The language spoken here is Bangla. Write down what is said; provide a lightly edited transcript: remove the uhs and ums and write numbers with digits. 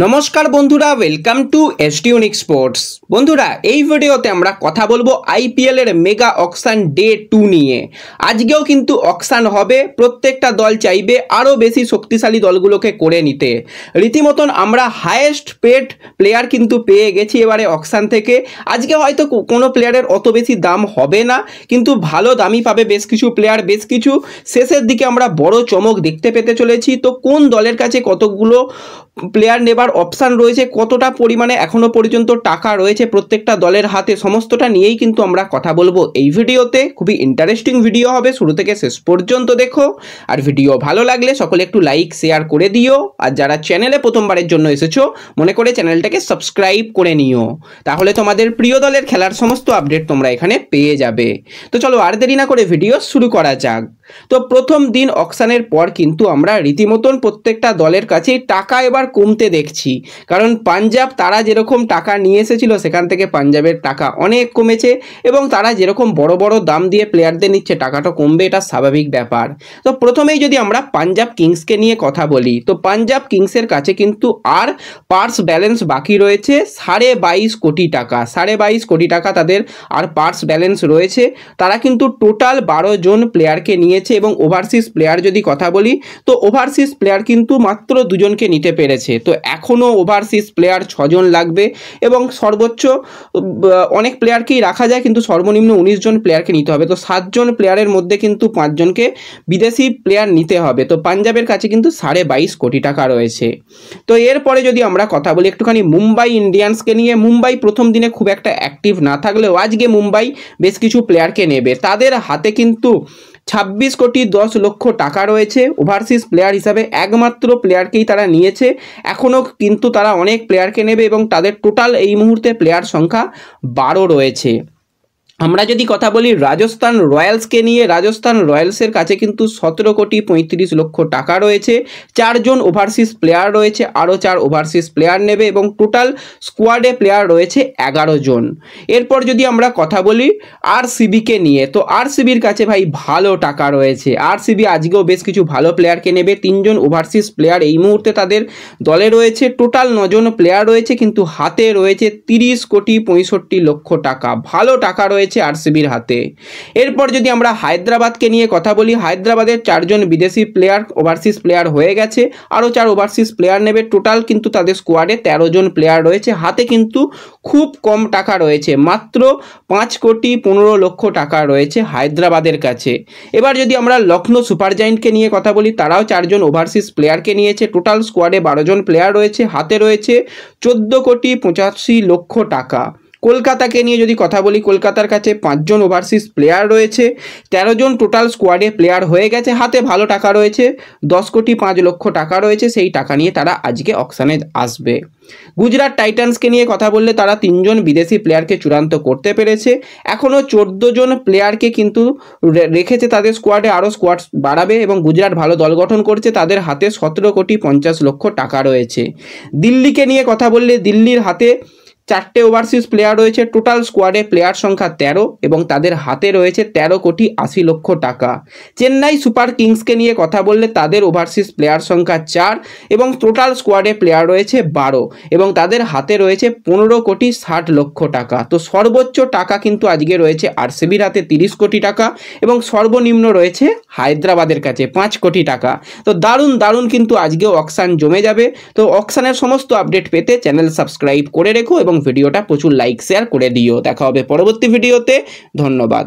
নমস্কার বন্ধুরা, ওয়েলকাম টু এসটিউনিক স্পোর্টস। বন্ধুরা, এই ভিডিওতে আমরা কথা বলবো আইপিএল এর মেগা অকশন ডে 2 নিয়ে। আজকেও কিন্তু অকশন হবে, প্রত্যেকটা দল চাইবে আরও বেশি শক্তিশালী দলগুলোকে করে নিতে। রীতিমতন আমরা হায়েস্ট পেড প্লেয়ার কিন্তু পেয়ে গেছি এবারে অকশন থেকে। আজকে হয়তো কোনো প্লেয়ারের অত বেশি দাম হবে না, কিন্তু ভালো দামই পাবে বেশ কিছু প্লেয়ার। বেশ কিছু শেষের দিকে আমরা বড় চমক দেখতে পেতে চলেছি। তো কোন দলের কাছে কতগুলো প্লেয়ার নেবার অপশান রয়েছে, কতটা পরিমাণে এখনো পর্যন্ত টাকা রয়েছে প্রত্যেকটা দলের হাতে, সমস্তটা নিয়েই কিন্তু আমরা কথা বলবো এই ভিডিওতে। খুবই ইন্টারেস্টিং ভিডিও হবে, শুরু থেকে শেষ পর্যন্ত দেখো। আর ভিডিও ভালো লাগলে সকলে একটু লাইক শেয়ার করে দিও। আর যারা চ্যানেলে প্রথমবারের জন্য এসেছো, মনে করে চ্যানেলটাকে সাবস্ক্রাইব করে নিও, তাহলে তোমাদের প্রিয় দলের খেলার সমস্ত আপডেট তোমরা এখানে পেয়ে যাবে। তো চলো আর দেরি না করে ভিডিও শুরু করা যাক। তো প্রথম দিন অকশনের পর কিন্তু আমরা রীতিমতন প্রত্যেকটা দলের কাছেই টাকা এবার কমতে দেখছি। কারণ পাঞ্জাব তারা যেরকম টাকা নিয়ে এসেছিল, সেখান থেকে পাঞ্জাবের টাকা অনেক কমেছে, এবং তারা যেরকম বড় বড় দাম দিয়ে প্লেয়ারদের নিচ্ছে, টাকাটা কমবে, এটা স্বাভাবিক ব্যাপার। তো প্রথমেই যদি আমরা পাঞ্জাব কিংসকে নিয়ে কথা বলি, তো পাঞ্জাব কিংসের কাছে কিন্তু আর পার্স ব্যালেন্স বাকি রয়েছে 22.5 কোটি টাকা। 22.5 কোটি টাকা তাদের আর পার্স ব্যালেন্স রয়েছে। তারা কিন্তু টোটাল 12 জন প্লেয়ারকে নিয়েছে, এবং ওভারসিজ প্লেয়ার যদি কথা বলি, তো ওভারসিজ প্লেয়ার কিন্তু মাত্র 2 জনকে নিতে পেরেছে। তো এখনও ওভারসিজ প্লেয়ার 6 জন লাগবে, এবং সর্বোচ্চ অনেক প্লেয়ারকেই রাখা যায়, কিন্তু সর্বনিম্ন 19 জন প্লেয়ারকে নিতে হবে। তো 7 জন প্লেয়ারের মধ্যে কিন্তু 5 জনকে বিদেশি প্লেয়ার নিতে হবে। তো পাঞ্জাবের কাছে কিন্তু 22.5 কোটি টাকা রয়েছে। তো এরপরে যদি আমরা কথা বলি একটুখানি মুম্বাই ইন্ডিয়ান্সকে নিয়ে, মুম্বাই প্রথম দিনে খুব একটা অ্যাক্টিভ না থাকলেও আজকে মুম্বাই বেশ কিছু প্লেয়ারকে নেবে। তাদের হাতে কিন্তু 26 কোটি 10 লক্ষ টাকা রয়েছে। ওভারসিজ প্লেয়ার হিসাবে একমাত্র প্লেয়ারকেই তারা নিয়েছে। এখনও কিন্তু তারা অনেক প্লেয়ারকে নেবে, এবং তাদের টোটাল এই মুহূর্তে প্লেয়ার সংখ্যা 12 রয়েছে। আমরা যদি কথা বলি রাজস্থান রয়্যালসকে নিয়ে, রাজস্থান রয়্যালসের কাছে কিন্তু 17 কোটি 35 লক্ষ টাকা রয়েছে। 4 জন ওভারসিজ প্লেয়ার রয়েছে, আরও 4 ওভারসিজ প্লেয়ার নেবে, এবং টোটাল স্কোয়াডে প্লেয়ার রয়েছে 11 জন। এরপর যদি আমরা কথা বলি আরসিবিকে নিয়ে, তো আরসিবির কাছে ভাই ভালো টাকা রয়েছে। আরসিবি আজকেও বেশ কিছু ভালো প্লেয়ারকে নেবে। 3 জন ওভারসিজ প্লেয়ার এই মুহূর্তে তাদের দলে রয়েছে। টোটাল 9 জন প্লেয়ার রয়েছে, কিন্তু হাতে রয়েছে 30 কোটি 65 লক্ষ টাকা। ভালো টাকা রয়েছে আরসিবির হাতে। এরপর যদি আমরা হায়দ্রাবাদকে নিয়ে কথা বলি, হায়দ্রাবাদের 4 জন বিদেশি প্লেয়ার ওভারসিজ প্লেয়ার হয়ে গেছে, আরও 4 ওভারসিজ প্লেয়ার নেবে। টোটাল কিন্তু তাদের স্কোয়াডে 13 জন প্লেয়ার রয়েছে। হাতে কিন্তু খুব কম টাকা রয়েছে, মাত্র 5 কোটি 15 লক্ষ টাকা রয়েছে হায়দ্রাবাদের কাছে। এবার যদি আমরা লখনৌ সুপার জায়েন্টকে নিয়ে কথা বলি, তারাও 4 জন ওভারসিজ প্লেয়ারকে নিয়েছে। টোটাল স্কোয়াডে 12 জন প্লেয়ার রয়েছে, হাতে রয়েছে 14 কোটি 85 লক্ষ টাকা। কলকাতাকে নিয়ে যদি কথা বলি, কলকাতার কাছে 5 জন ওভারসিজ প্লেয়ার রয়েছে, 13 জন টোটাল স্কোয়াডে প্লেয়ার হয়ে গেছে। হাতে ভালো টাকা রয়েছে, 10 কোটি 5 লক্ষ টাকা রয়েছে। সেই টাকা নিয়ে তারা আজকে অকশনে আসবে। গুজরাট টাইটান্সকে নিয়ে কথা বললে, তারা 3 জন বিদেশি প্লেয়ারকে চূড়ান্ত করতে পেরেছে। এখনও 14 জন প্লেয়ারকে কিন্তু রেখেছে তাদের স্কোয়াডে, আরও স্কোয়াড বাড়াবে, এবং গুজরাট ভালো দল গঠন করছে। তাদের হাতে 17 কোটি 50 লক্ষ টাকা রয়েছে। দিল্লিকে নিয়ে কথা বললে, দিল্লির হাতে 4টে ওভারসিজ প্লেয়ার রয়েছে। টোটাল স্কোয়াডে প্লেয়ার সংখ্যা 13, এবং তাদের হাতে রয়েছে 13 কোটি 80 লক্ষ টাকা। চেন্নাই সুপার কিংসকে নিয়ে কথা বললে, তাদের ওভারসিজ প্লেয়ার সংখ্যা 4, এবং টোটাল স্কোয়াডে প্লেয়ার রয়েছে 12, এবং তাদের হাতে রয়েছে 15 কোটি 60 লক্ষ টাকা। তো সর্বোচ্চ টাকা কিন্তু আজকে রয়েছে আরসিবির হাতে 30 কোটি টাকা, এবং সর্বনিম্ন রয়েছে হায়দ্রাবাদের কাছে 5 কোটি টাকা। তো দারুণ দারুণ কিন্তু আজকেও অকশন জমে যাবে। তো অকশনের সমস্ত আপডেট পেতে চ্যানেল সাবস্ক্রাইব করে রেখো, এবং ভিডিওটা প্রচুর লাইক শেয়ার করে দিও। দেখা হবে পরবর্তী ভিডিওতে। ধন্যবাদ।